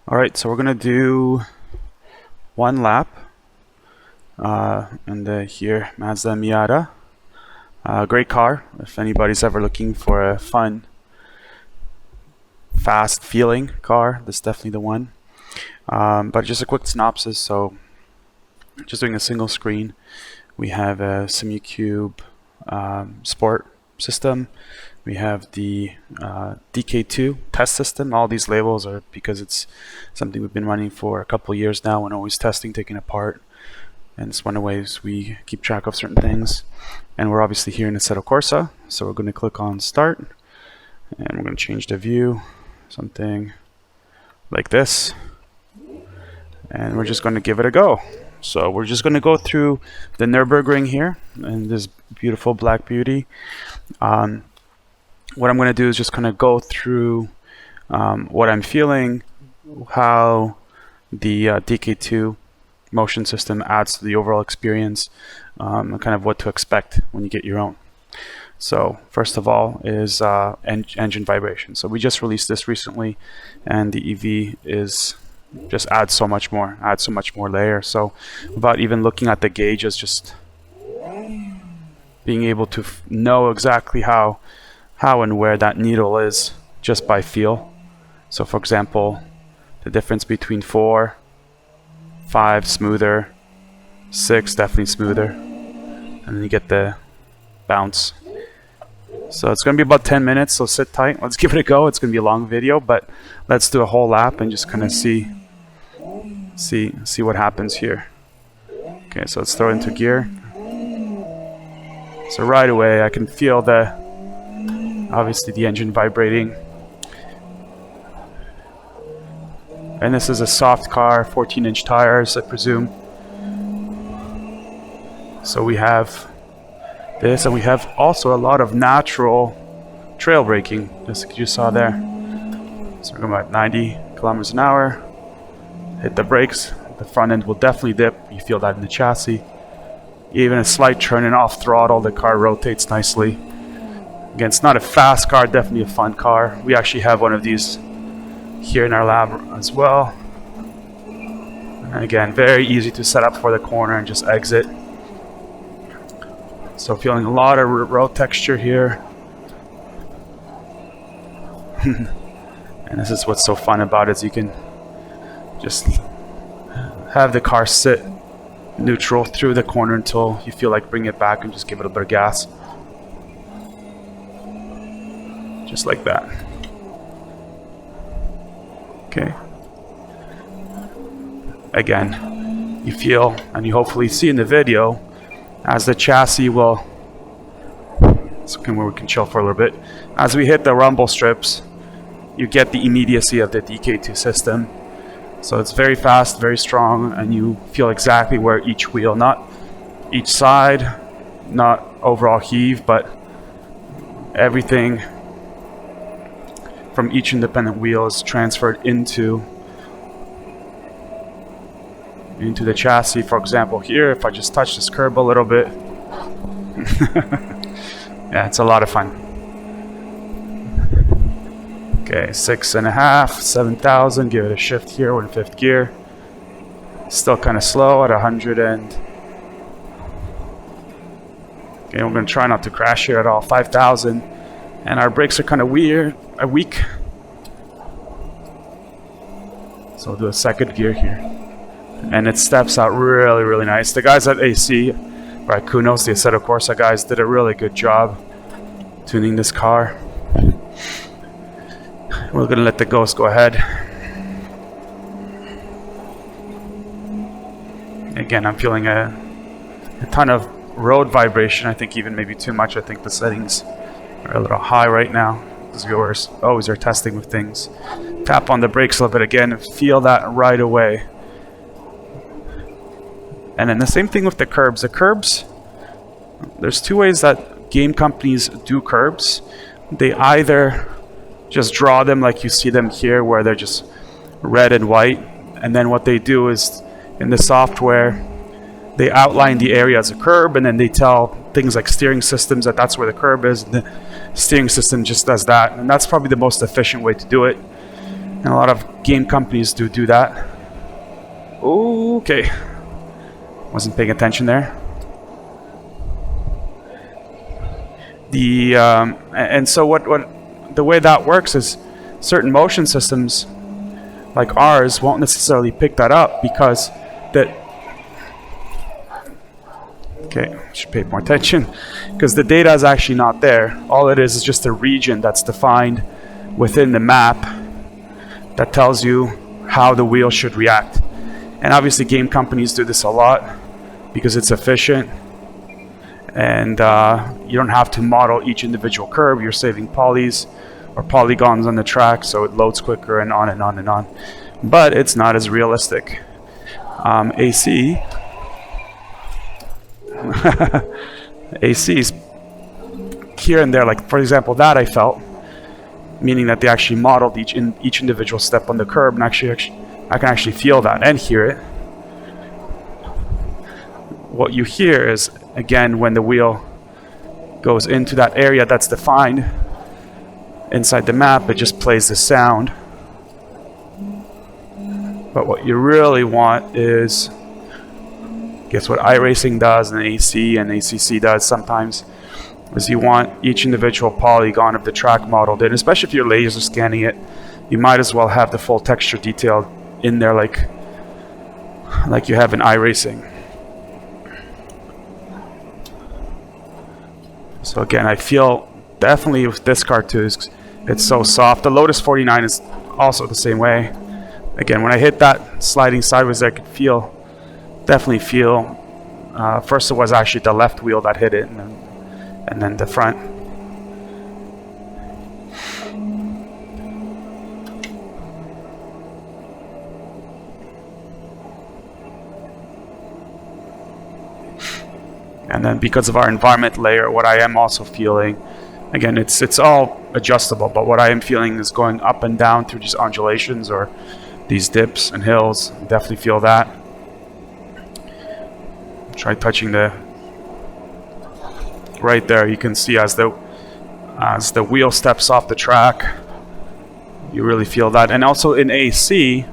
Alright, so we're going to do one lap in the here Mazda Miata. Great car if anybody's ever looking for a fun, fast feeling car. This is definitely the one. But just a quick synopsis. So just doing a single screen. We have a SimuCube Sport system. We have the DK2 test system. All these labels are because it's something we've been running for a couple of years now and always testing, taking apart. And it's one of the ways we keep track of certain things. And we're obviously here in Assetto Corsa. So we're going to click on Start. And we're going to change the view. Something like this. And we're just going to give it a go. So we're just going to go through the Nurburgring here. And this beautiful black beauty. What I'm going to do is just kind of go through what I'm feeling, how the DK2 motion system adds to the overall experience, and kind of what to expect when you get your own. So first of all is engine vibration. So we just released this recently, and the EV is just adds so much more layer. So without even looking at the gauges, just being able to know exactly how and where that needle is just by feel. So for example, the difference between 4, 5 smoother, 6 definitely smoother, and then you get the bounce. So it's going to be about 10 minutes, so sit tight. Let's give it a go. It's going to be a long video, but let's do a whole lap and just kind of see what happens here. Okay, so let's throw it into gear. So right away I can feel obviously the engine vibrating. And this is a soft car, 14-inch tires, I presume. So we have this, and we have also a lot of natural trail braking, just like you saw there. So we're going about 90 kilometers an hour. Hit the brakes, the front end will definitely dip. You feel that in the chassis. Even a slight turn and off throttle, the car rotates nicely. Again, it's not a fast car, definitely a fun car. We actually have one of these here in our lab as well. And again, very easy to set up for the corner and just exit. So feeling a lot of road texture here. And this is what's so fun about it, is you can just have the car sit neutral through the corner until you feel like bring it back and just give it a bit of gas. Just like that. Okay. Again, you feel, and you hopefully see in the video, as the chassis will, it's okay where we can chill for a little bit. As we hit the rumble strips, you get the immediacy of the DK2 system. So it's very fast, very strong, and you feel exactly where each wheel, not each side, not overall heave, but everything from each independent wheel is transferred into the chassis. For example, here, if I just touch this curb a little bit, yeah, it's a lot of fun. Okay, 6.5, 7,000. Give it a shift here. We're in 5th gear. Still kind of slow at 100 and. Okay, we're going to try not to crash here at all. 5,000, and our brakes are kind of weak. So we'll do a 2nd gear here, and it steps out really, really nice. The guys at AC, Kunos, the Assetto Corsa guys, did a really good job tuning this car. We're going to let the ghost go ahead. Again, I'm feeling a ton of road vibration. I think even maybe too much. I think the settings are a little high right now. As viewers always are testing with things. Tap on the brakes a little bit again and feel that right away. And then the same thing with the curbs. The curbs, there's 2 ways that game companies do curbs. They either just draw them like you see them here, where they're just red and white, and then what they do is in the software they outline the area as a curb, and then they tell things like steering systems that that's where the curb is, and the steering system just does that, and that's probably the most efficient way to do it. And a lot of game companies do that. Okay. Wasn't paying attention there. And so what the way that works is certain motion systems like ours won't necessarily pick that up because okay, should pay more attention because the data is actually not there. All it is just a region that's defined within the map that tells you how the wheel should react. And obviously game companies do this a lot because it's efficient, and you don't have to model each individual curve. You're saving polys or polygons on the track, so it loads quicker, and on and on and on. But it's not as realistic. AC AC's here and there, like for example that I felt, meaning that they actually modeled each individual step on the curb, and actually I can actually feel that and hear it. What you hear is, again, when the wheel goes into that area that's defined inside the map, it just plays the sound. But what you really want is, guess what iRacing does and AC and ACC does sometimes, is you want each individual polygon of the track modeled in, especially if you're laser scanning it. You might as well have the full texture detail in there like you have in iRacing. So again, I feel definitely with this car too, it's so soft. The Lotus 49 is also the same way. Again, when I hit that sliding sideways, I could definitely feel. First it was actually the left wheel that hit it, and then the front. And then because of our environment layer, what I am also feeling, again, it's all adjustable, but what I am feeling is going up and down through these undulations or these dips and hills. Definitely feel that. Try touching right there. You can see as the wheel steps off the track, you really feel that. And also in AC,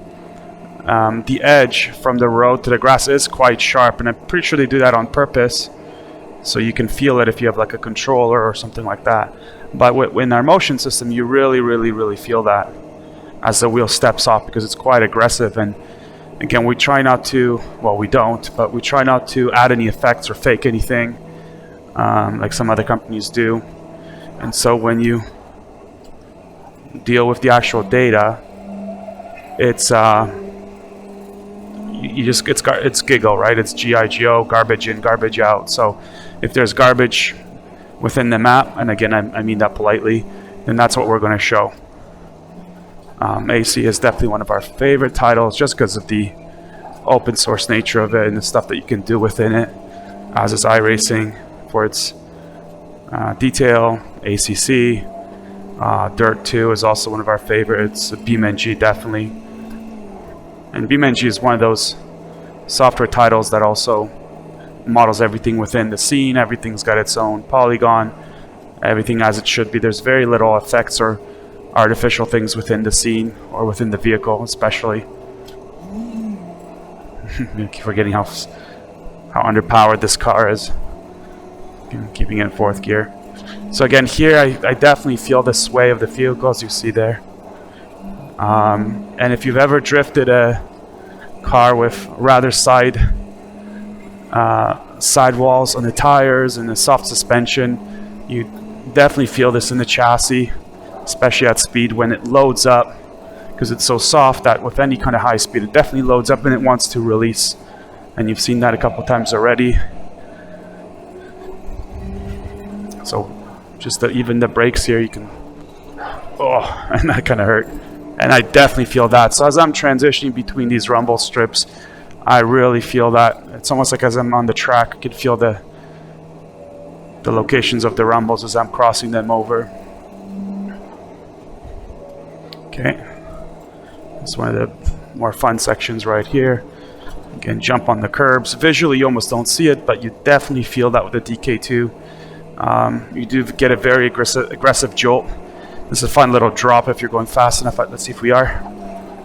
the edge from the road to the grass is quite sharp, and I'm pretty sure they do that on purpose, so you can feel it if you have like a controller or something like that. But in our motion system, you really feel that as the wheel steps off, because it's quite aggressive. And again, we try not to, well, we don't, but we try not to add any effects or fake anything like some other companies do. And so when you deal with the actual data, it's it's giggle, right? It's GIGO, garbage in, garbage out. So if there's garbage within the map, and again, I mean that politely, then that's what we're going to show. AC is definitely one of our favorite titles just because of the open source nature of it and the stuff that you can do within it, as is iRacing for its detail. ACC, Dirt 2 is also one of our favorites. BeamNG definitely. And BeamNG is one of those software titles that also models everything within the scene. Everything's got its own polygon, everything as it should be. There's very little effects or artificial things within the scene or within the vehicle, especially. I keep forgetting how underpowered this car is. Keeping it in fourth gear. So again, here I definitely feel the sway of the vehicle, as you see there. And if you've ever drifted a car with rather sidewalls on the tires and the soft suspension, you definitely feel this in the chassis, especially at speed when it loads up, because it's so soft that with any kind of high speed it definitely loads up and it wants to release. And you've seen that a couple times already. So just even the brakes here, you can, oh, and that kind of hurt. And I definitely feel that. So as I'm transitioning between these rumble strips, I really feel that. It's almost like as I'm on the track, I can feel the locations of the rumbles as I'm crossing them over. Okay. It's one of the more fun sections right here. Again, jump on the curbs. Visually, you almost don't see it, but you definitely feel that with the DK2. You do get a very aggressive jolt. This is a fun little drop if you're going fast enough. Let's see if we are.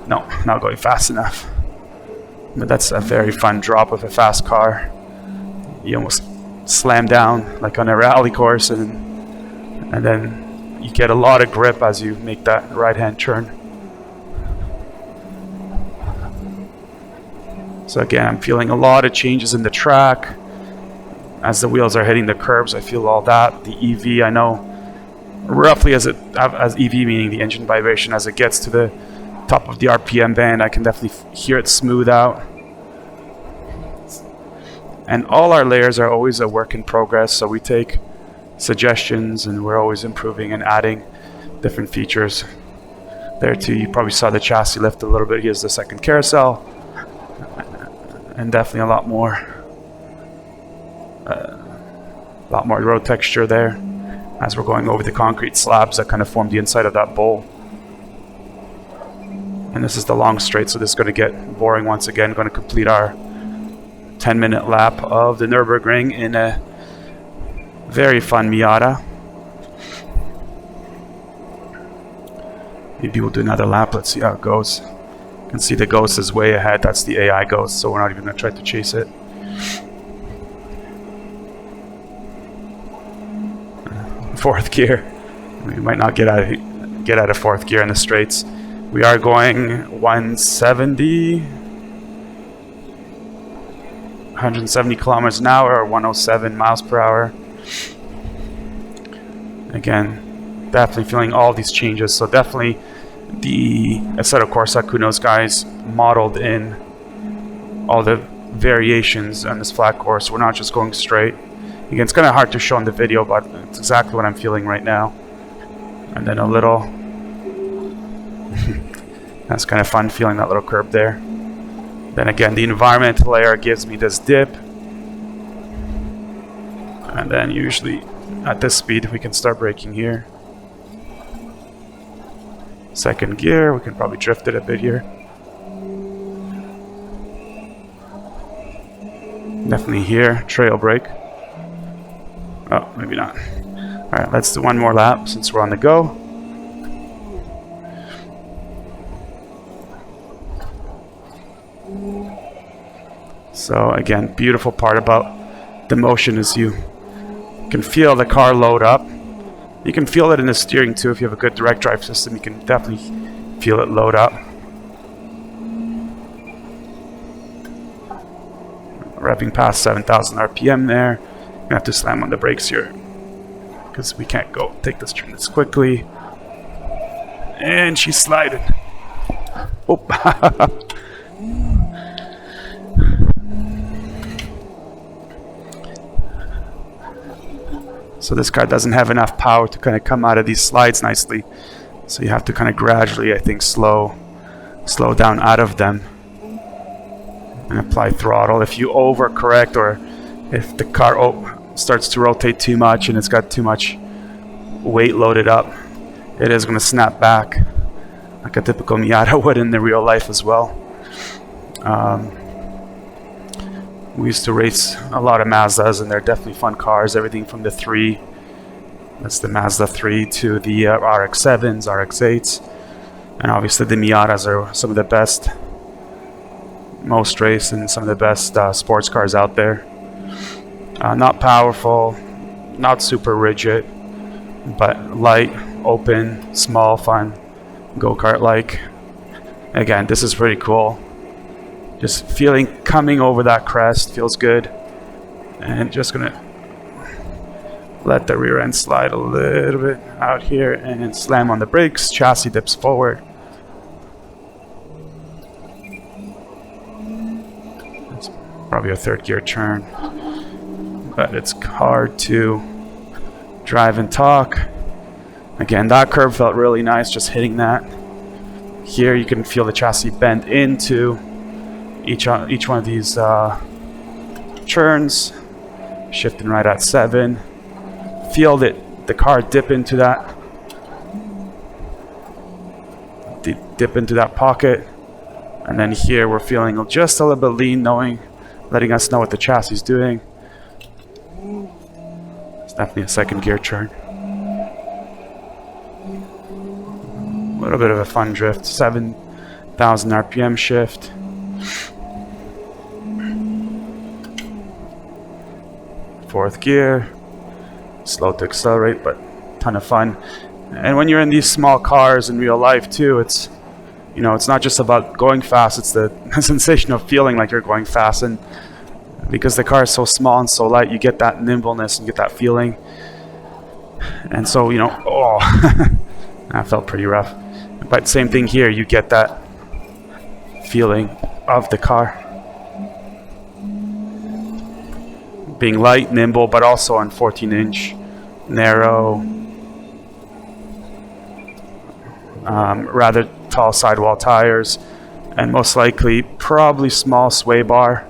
No, not going fast enough. But that's a very fun drop with a fast car. You almost slam down like on a rally course, and then you get a lot of grip as you make that right-hand turn. So again, I'm feeling a lot of changes in the track. As the wheels are hitting the curbs, I feel all that. The EV, I know roughly as EV meaning the engine vibration, as it gets to the top of the RPM band, I can definitely hear it smooth out. And all our layers are always a work in progress, so we take suggestions and we're always improving and adding different features. There too, you probably saw the chassis lift a little bit. Here's the second carousel, and definitely a lot more road texture there as we're going over the concrete slabs that kind of form the inside of that bowl. And this is the long straight, so this is going to get boring once again. Going to complete our 10-minute lap of the Nurburgring in a very fun Miata. Maybe we'll do another lap. Let's see how it goes. You can see the ghost is way ahead. That's the AI ghost, so we're not even going to try to chase it. Fourth gear. We might not get out of fourth gear in the straights. We are going 170 kilometers an hour, or 107 miles per hour. Again, definitely feeling all these changes. So definitely the Assetto Corsa Kuno's guys modeled in all the variations on this flat course. We're not just going straight. Again, it's kind of hard to show in the video, but it's exactly what I'm feeling right now. And then a little that's kind of fun, feeling that little curb there. Then again, the environment layer gives me this dip, and then usually at this speed we can start braking here. Second gear, we can probably drift it a bit here. Definitely here, trail brake. Oh, maybe not. Alright, let's do one more lap since we're on the go. So again, beautiful part about the motion is you can feel the car load up. You can feel it in the steering too. If you have a good direct drive system, you can definitely feel it load up. Revving past 7,000 RPM there. I have to slam on the brakes here because we can't go take this turn this quickly. And she's sliding. Oh. So this car doesn't have enough power to kind of come out of these slides nicely. So you have to kind of gradually, I think, slow down out of them and apply throttle. If you overcorrect, or if the car starts to rotate too much and it's got too much weight loaded up, it is going to snap back like a typical Miata would in the real life as well. We used to race a lot of Mazdas, and they're definitely fun cars. Everything from the 3, that's the Mazda 3, to the RX-7s, RX-8s, and obviously the Miatas are some of the best, most raced, and some of the best sports cars out there. Not powerful, not super rigid, but light, open, small, fun, go-kart-like. Again, this is pretty cool. Just feeling coming over that crest feels good, and just gonna let the rear end slide a little bit out here and slam on the brakes. Chassis dips forward. It's probably a third gear turn, but it's hard to drive and talk. Again, that curve felt really nice, just hitting that. Here you can feel the chassis bend into each one of these turns, shifting right at 7. Feel the car dip into that pocket, and then here we're feeling just a little bit lean, letting us know what the chassis is doing. It's definitely a second gear turn. A little bit of a fun drift. 7 1000 RPM shift. Fourth gear. Slow to accelerate, but ton of fun. And when you're in these small cars in real life too, it's, you know, it's not just about going fast, it's the sensation of feeling like you're going fast. And because the car is so small and so light, you get that nimbleness and get that feeling. And so, you know, oh, that felt pretty rough. But same thing here, you get that feeling of the car. Being light, nimble, but also on 14-inch, narrow, rather tall sidewall tires, and most likely probably small sway bar.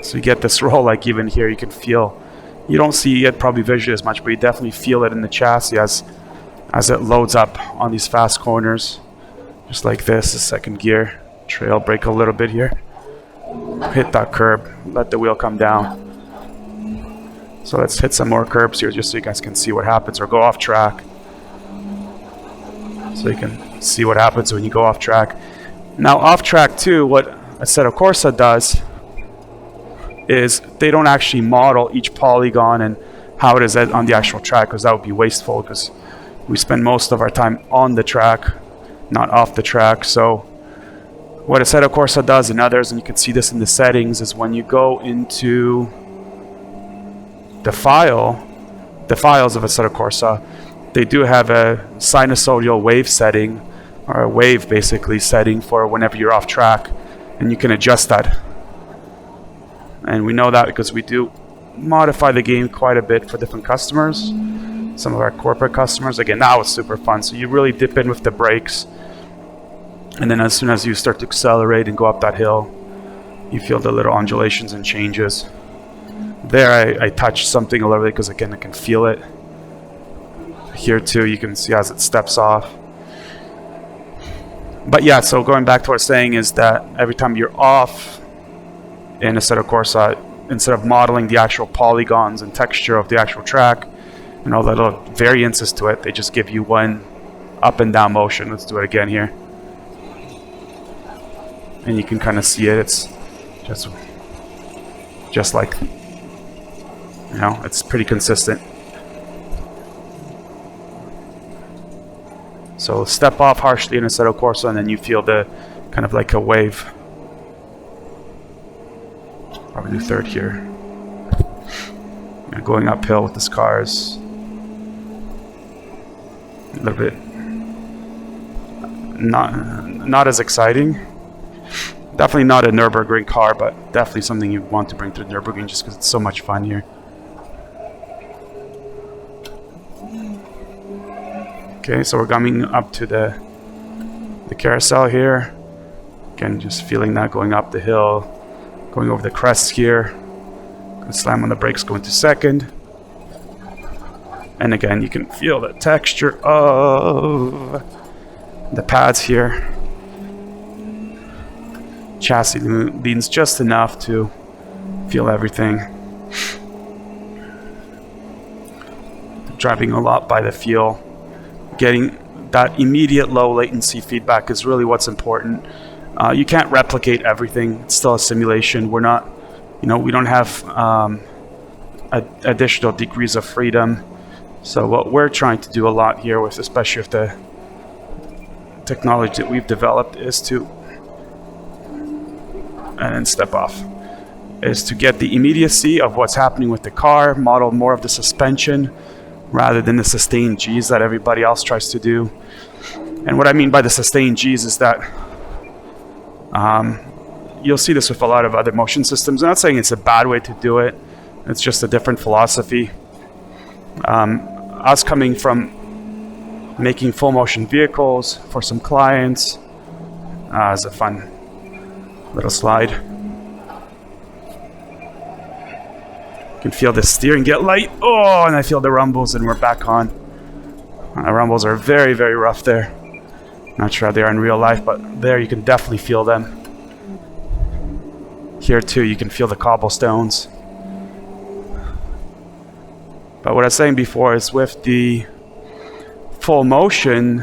So you get this roll, like even here you can feel, you don't see it probably visually as much, but you definitely feel it in the chassis as it loads up on these fast corners. Just like this, the second gear, trail brake a little bit here. Hit that curb, let the wheel come down. So let's hit some more curbs here just so you guys can see what happens, or go off track. So you can see what happens when you go off track. Now off track too, what Assetto Corsa does is they don't actually model each polygon and how it is on the actual track, because that would be wasteful, because we spend most of our time on the track, not off the track. So what Assetto Corsa does, and others, and you can see this in the settings, is when you go into the files of Assetto Corsa, they do have a sinusoidal wave setting, or a wave basically setting for whenever you're off track, and you can adjust that. And we know that because we do modify the game quite a bit for different customers, some of our corporate customers. Again, now it's super fun, so you really dip in with the brakes, and then as soon as you start to accelerate and go up that hill, you feel the little undulations and changes. There I touched something a little bit because again I can feel it. Here too you can see as it steps off. But yeah, so going back to what I was saying is that every time you're off in Assetto Corsa, instead of modeling the actual polygons and texture of the actual track and all the little variances to it, they just give you one up and down motion. Let's do it again here. And you can kind of see it. It's just like, you know, it's pretty consistent. So step off harshly in Assetto Corsa, and then you feel the kind of like a wave. Probably do third here. Yeah, going uphill with this car is a little bit not as exciting. Definitely not a Nurburgring car, but definitely something you want to bring to the Nurburgring just because it's so much fun here. Okay, so we're coming up to the carousel here. Again, just feeling that going up the hill, going over the crests here. Gonna slam on the brakes, go into second. And again, you can feel the texture of the pads here. Chassis leans just enough to feel everything. Driving a lot by the feel. Getting that immediate low latency feedback is really what's important. You can't replicate everything. It's still a simulation. We're not, you know, we don't have additional degrees of freedom. So what we're trying to do a lot here with, especially with the technology that we've developed, is to, and then step off, is to get the immediacy of what's happening with the car, model more of the suspension rather than the sustained G's that everybody else tries to do. And what I mean by the sustained G's is that you'll see this with a lot of other motion systems. I'm not saying it's a bad way to do it. It's just a different philosophy. Us coming from making full motion vehicles for some clients is a fun little slide. You can feel the steering get light. Oh, and I feel the rumbles, and we're back on. The rumbles are very, very rough there. Not sure how they are in real life, but there you can definitely feel them. Here too, you can feel the cobblestones. But what I was saying before is with the full motion,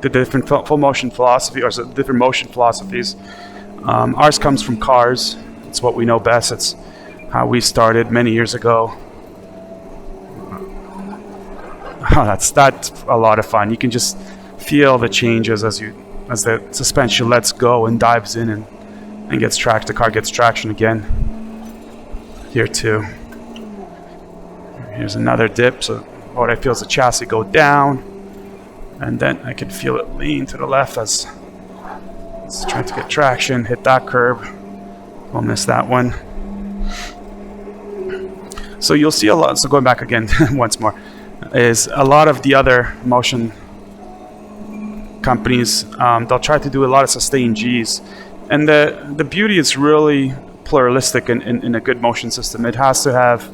the different full motion philosophy, or different motion philosophies. Ours comes from cars. It's what we know best. It's how we started many years ago. Oh, that's a lot of fun. You can just feel the changes as the suspension lets go and dives in and gets tracked. The car gets traction again. Here too. Here's another dip. So what I feel is the chassis go down, and then I can feel it lean to the left as it's trying to get traction. Hit that curb. We'll miss that one. So you'll see a lot. So going back again once more, is a lot of the other motion companies, they'll try to do a lot of sustained Gs, and the beauty is really pluralistic in a good motion system. It has to have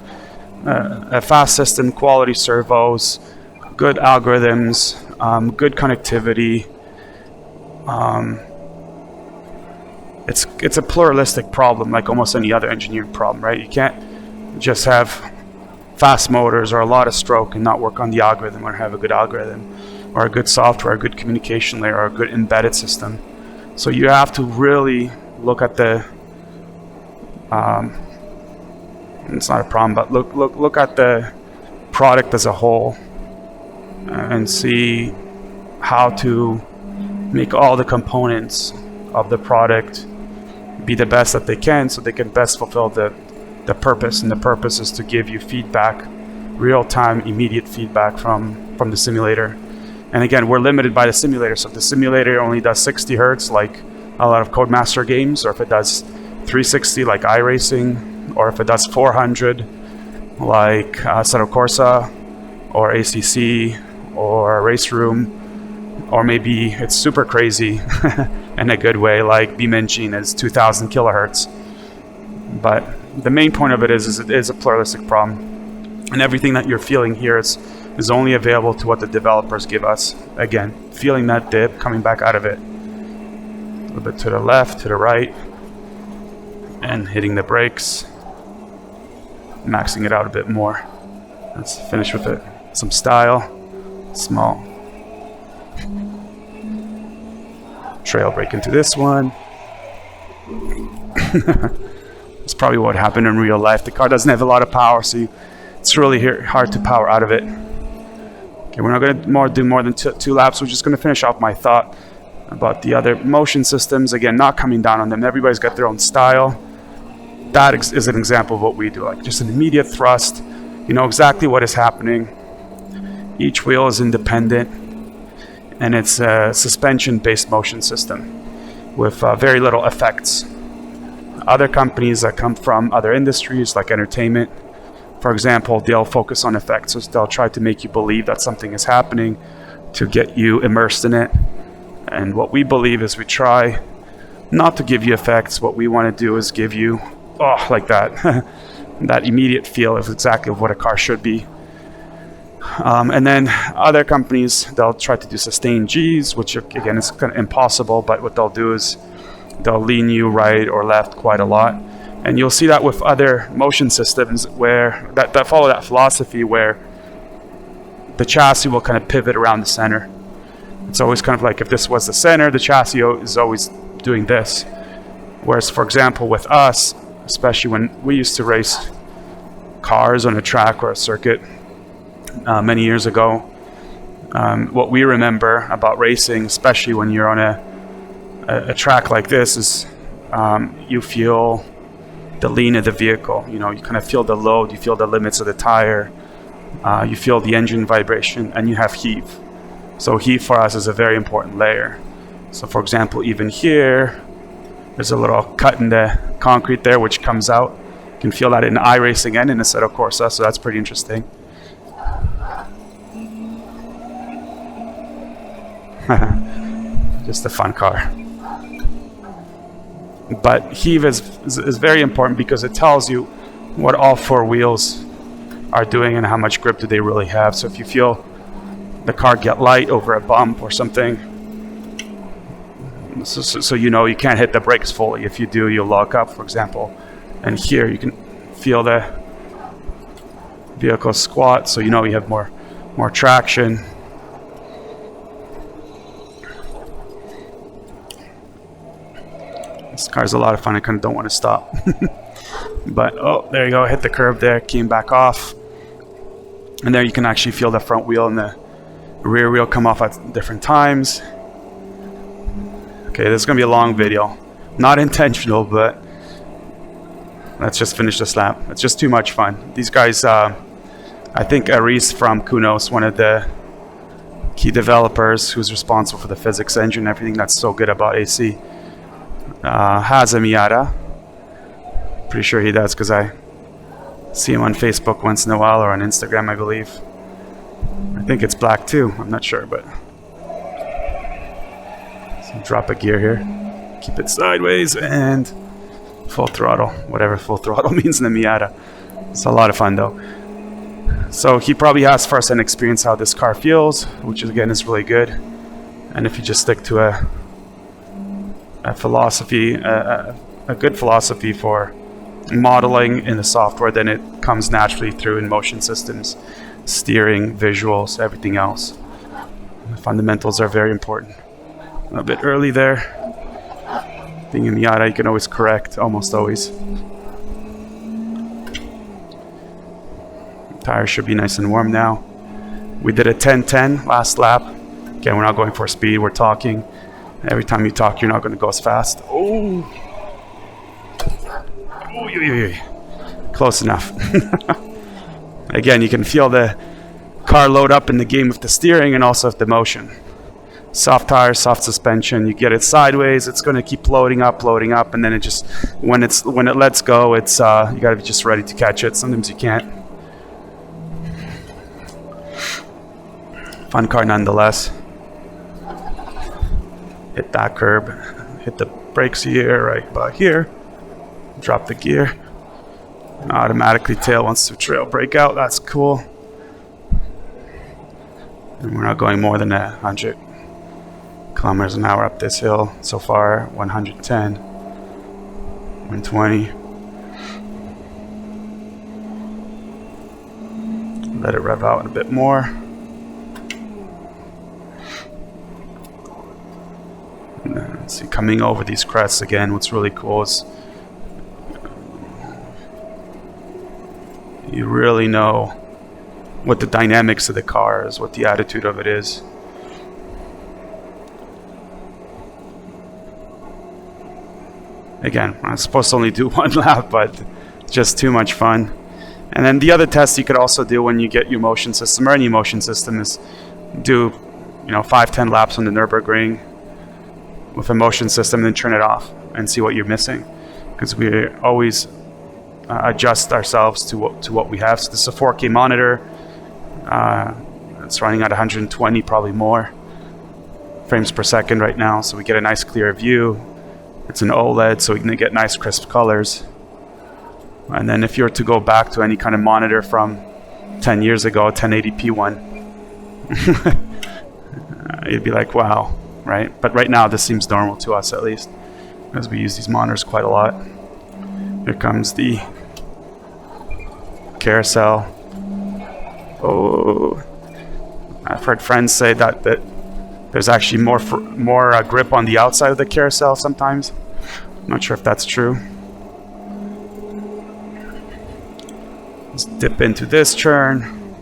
a fast system, quality servos, good algorithms, good connectivity. It's a pluralistic problem, like almost any other engineering problem, right? You can't just have fast motors or a lot of stroke and not work on the algorithm, or have a good algorithm, or a good software, a good communication layer, or a good embedded system. So you have to really look at the it's not a problem, but look at the product as a whole and see how to make all the components of the product be the best that they can, so they can best fulfill the purpose. And the purpose is to give you feedback, real-time, immediate feedback from the simulator. And again, we're limited by the simulator. So if the simulator only does 60 hertz, like a lot of Codemaster games, or if it does 360 like iRacing, or if it does 400 like Assetto Corsa or ACC or Race Room, or maybe it's super crazy in a good way like Beam Engine is 2000 kilohertz. But the main point of it is it is a pluralistic problem, and everything that you're feeling here is only available to what the developers give us. Again, feeling that dip, coming back out of it, a little bit to the left, to the right, and hitting the brakes, maxing it out a bit more. Let's finish with it. Some style, small trail brake into this one. It's probably what happened in real life. The car doesn't have a lot of power, so it's really hard to power out of it. Okay, we're not going to do more than two laps. We're just going to finish off my thought about the other motion systems. Again, not coming down on them. Everybody's got their own style. That is an example of what we do, like just an immediate thrust. You know exactly what is happening. Each wheel is independent, and it's a suspension-based motion system with very little effects. Other companies that come from other industries, like entertainment, for example, they'll focus on effects. So they'll try to make you believe that something is happening to get you immersed in it. And what we believe is we try not to give you effects. What we want to do is give you, like that, that immediate feel of exactly what a car should be. And then other companies, they'll try to do sustained Gs, which again is kind of impossible, but what they'll do is they'll lean you right or left quite a lot. And you'll see that with other motion systems where that follow that philosophy, where the chassis will kind of pivot around the center. It's always kind of like if this was the center, the chassis is always doing this. Whereas, for example, with us, especially when we used to race cars on a track or a circuit many years ago, what we remember about racing, especially when you're on a track like this, is you feel the lean of the vehicle. You know, you kind of feel the load, you feel the limits of the tire, you feel the engine vibration, and you have heave. So heave for us is a very important layer. So for example, even here, there's a little cut in the concrete there which comes out. You can feel that in iRacing and in Assetto Corsa, so that's pretty interesting. Just a fun car. But heave is very important because it tells you what all four wheels are doing and how much grip do they really have. So if you feel the car get light over a bump or something, so you know you can't hit the brakes fully. If you do, you'll lock up, for example. And here you can feel the vehicle squat, so you know you have more traction. This car's a lot of fun. I kind of don't want to stop. But, oh, there you go. Hit the curb there. Came back off. And there you can actually feel the front wheel and the rear wheel come off at different times. Okay, this is going to be a long video. Not intentional, but let's just finish this lap. It's just too much fun. These guys, I think Aris from Kunos, one of the key developers who's responsible for the physics engine and everything that's so good about AC, has a Miata. Pretty sure he does because I see him on Facebook once in a while, or on Instagram, I believe. I think it's black too. I'm not sure, but so drop a gear here, keep it sideways, and full throttle. Whatever full throttle means in the Miata. It's a lot of fun though. So he probably has first-hand experience how this car feels, which again is really good. And if you just stick to a philosophy, a good philosophy for modeling in the software, then it comes naturally through in motion systems, steering, visuals, everything else. The fundamentals are very important. A bit early there. Being in Miata, you can always correct, almost always. Tires should be nice and warm now. We did a 10-10 last lap. Again, we're not going for speed, we're talking. Every time you talk, you're not going to go as fast. Oh! Close enough. Again, you can feel the car load up in the game with the steering and also with the motion. Soft tires, soft suspension. You get it sideways, it's going to keep loading up, and then it just when it lets go, it's you got to be just ready to catch it. Sometimes you can't. Fun car nonetheless. Hit that curb, hit the brakes here, right about here. Drop the gear. Automatically tail wants to trail brake out. That's cool. And we're not going more than 100 kilometers an hour up this hill so far. 110, 120. Let it rev out a bit more. And then, see, coming over these crests again, what's really cool is you really know what the dynamics of the car is, what the attitude of it is. Again, I'm supposed to only do one lap, but it's just too much fun. And then the other test you could also do when you get your motion system or any motion system is do, 5-10 laps on the Nurburgring with a motion system, then turn it off and see what you're missing, because we always adjust ourselves to what we have. So this is a 4K monitor. It's running at 120, probably more frames per second right now, so we get a nice clear view. It's an OLED, so we can get nice crisp colors. And then if you were to go back to any kind of monitor from 10 years ago, a 1080p one, you'd be like, wow, right? But right now this seems normal to us, at least, because we use these monitors quite a lot. Here comes the Carousel. Oh, I've heard friends say that there's actually more grip on the outside of the Carousel sometimes. I'm not sure if that's true. Let's dip into this turn.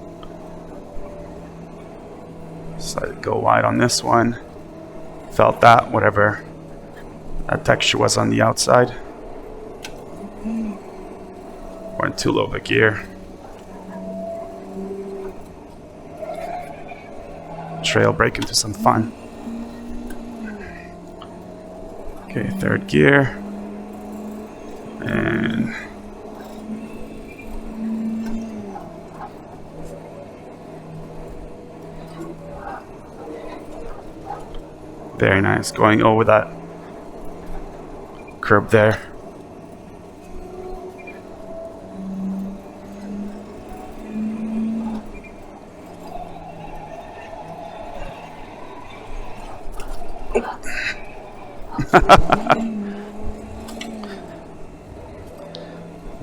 Decided to go wide on this one. Felt that, whatever that texture was on the outside. Went too low of a gear. Trail brake into some fun. Okay, third gear. And very nice, going over that curb there.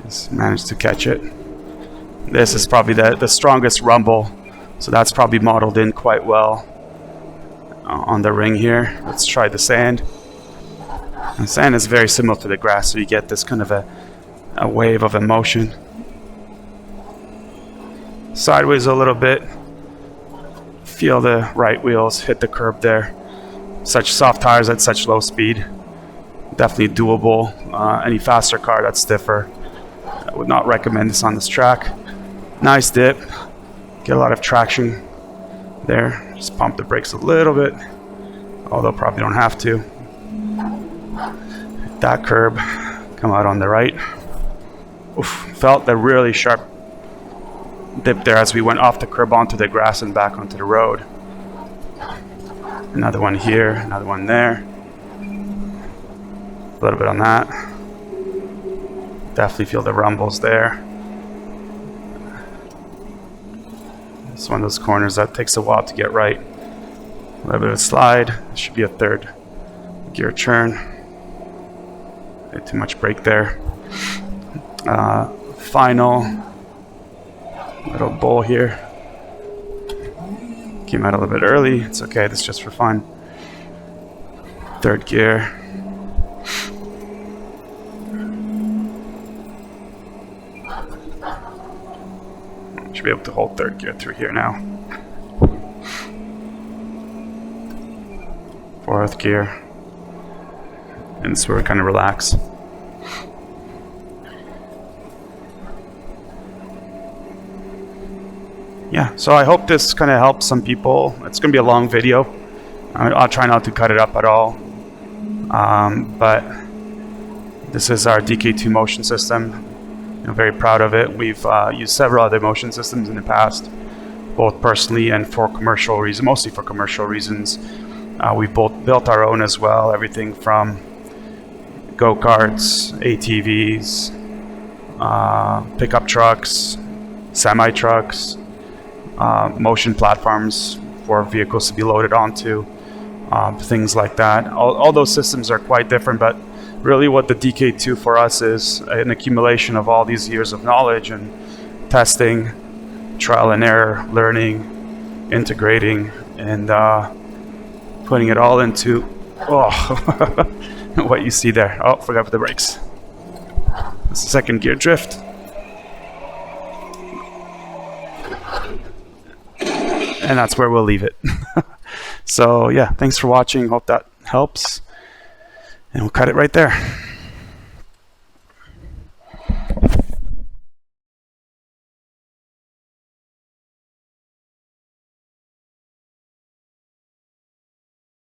Just managed to catch it. This is probably the strongest rumble, so that's probably modeled in quite well on the ring here. Let's try the sand. And sand is very similar to the grass, so you get this kind of a wave of emotion. Sideways a little bit. Feel the right wheels hit the curb there. Such soft tires at such low speed. Definitely doable. Any faster car that's stiffer, I would not recommend this on this track. Nice dip. Get a lot of traction there. Just pump the brakes a little bit, although probably don't have to. Hit that curb. Come out on the right. Oof, felt the really sharp dip there as we went off the curb onto the grass and back onto the road. Another one here, another one there. A little bit on that. Definitely feel the rumbles there. It's one of those corners that takes a while to get right. A little bit of a slide. There should be a third gear turn. Bit too much brake there. Final little bowl here. Came out a little bit early. It's okay. This is just for fun. Third gear. Should be able to hold third gear through here now. Fourth gear. And so we're kind of relax. Yeah, so I hope this kind of helps some people. It's going to be a long video. I'll try not to cut it up at all. But this is our DK2 motion system. I'm very proud of it. We've used several other motion systems in the past, both personally and for commercial reasons, mostly for commercial reasons. We've both built our own as well, everything from go-karts, ATVs, pickup trucks, semi-trucks, motion platforms for vehicles to be loaded onto, things like that. All those systems are quite different, but really what the DK2 for us is an accumulation of all these years of knowledge and testing, trial and error, learning, integrating, and putting it all into what you see there. Oh, forgot about the brakes. It's the second gear drift. And that's where we'll leave it. So yeah, thanks for watching. Hope that helps. And we'll cut it right there.